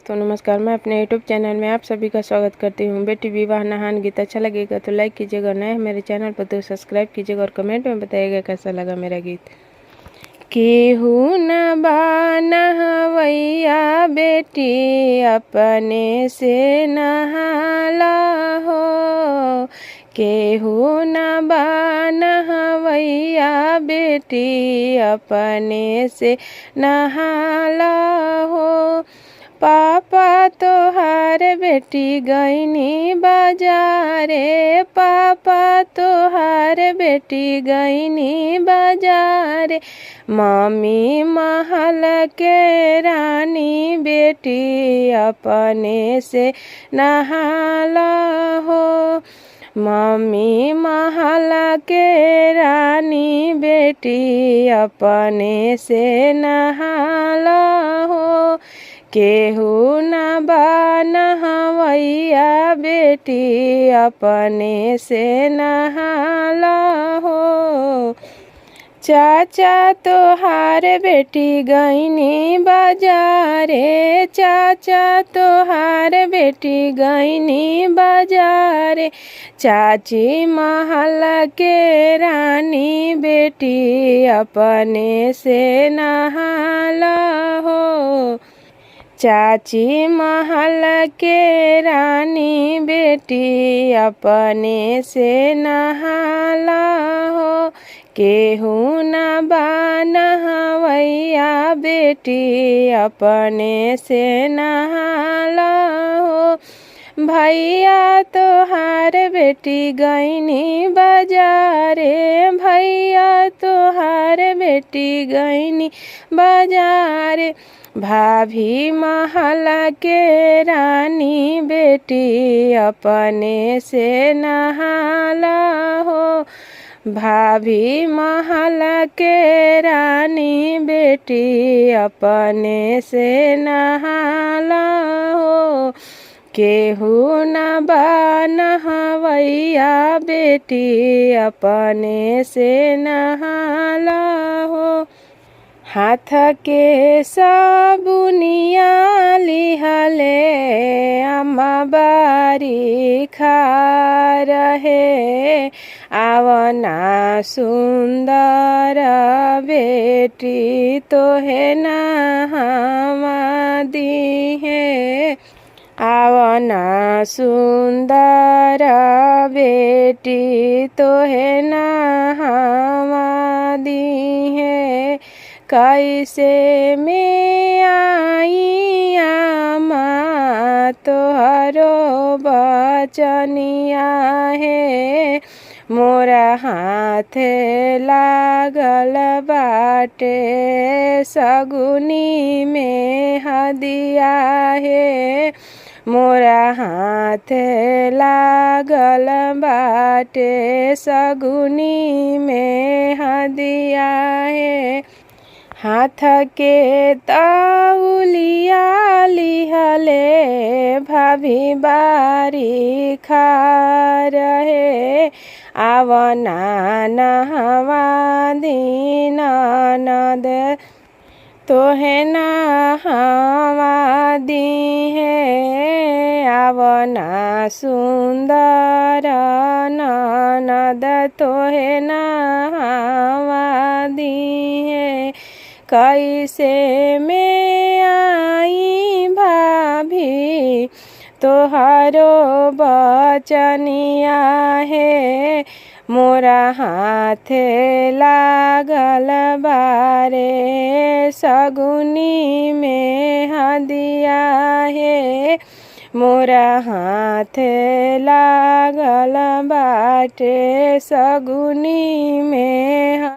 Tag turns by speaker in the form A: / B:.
A: दोस्तों नमस्कार। मैं अपने यूट्यूब चैनल में आप सभी का स्वागत करती हूँ। बेटी विवाह नहान गीत अच्छा लगेगा तो लाइक कीजिएगा, नए हैं मेरे चैनल पर तो सब्सक्राइब कीजिएगा और कमेंट में बताइएगा कैसा लगा मेरा गीत। केहू न बा नहवैया बेटी अपने से नहाला हो, केहू न बा नहवैया बेटी अपने से नहाला हो। पापा तोहार बेटी गईनी बाजारे, पापा तोहार बेटी गईनी बाजारे, मम्मी महल के रानी बेटी अपने से नहाला हो। मम्मी महल के रानी बेटी अपने से नहाला हो। केहू न बा नहवैया बेटी अपने से नहाला हो। चाचा तोहार बेटी गईनी बाजारे, चाचा तोहार बेटी गईनी बाजारे, चाची महल के रानी बेटी अपने से नहाला हो। चाची महल के रानी बेटी अपने से नहाला हो। केहू न बा नहवैया बेटी अपने से नहाला हो। भैया तोहार बेटी गईनी बाजारे, भैया तोहार बेटी गईनी बाजारे, भाभी महल के रानी बेटी अपने से नहाला हो। भाभी महल के रानी बेटी अपने से नहाला हो। केहू न बा नहवैया बेटी अपने से नहाला हो। हाथ के साबुनिया लिहले अम्मा बारी खा रहे, आवना सुंदर बेटी तोहे नहावा दी है, आवना सुंदर बेटी तोहे नहावा दी है। कैसे में आई आमा तोहरो बचनिया है, मोरा हाथ लागल बाटे सगुनी में हदिया है, मोरा हाथ लागल बाटे सगुनी में हदिया है। हाथ के तौलिया लिहले भाभी बारी खा रहे, आवना नहवा दी ननद तोहे नहावा दी है, आवना सुंदर ननद तोहे नहावा दी है। कैसे में आई भाभी तोहारो बचनिया है, मोरा हाथ लागल बारे सगुनी में हदिया है, मोरा हाथ लागल बाटे सगुनी में।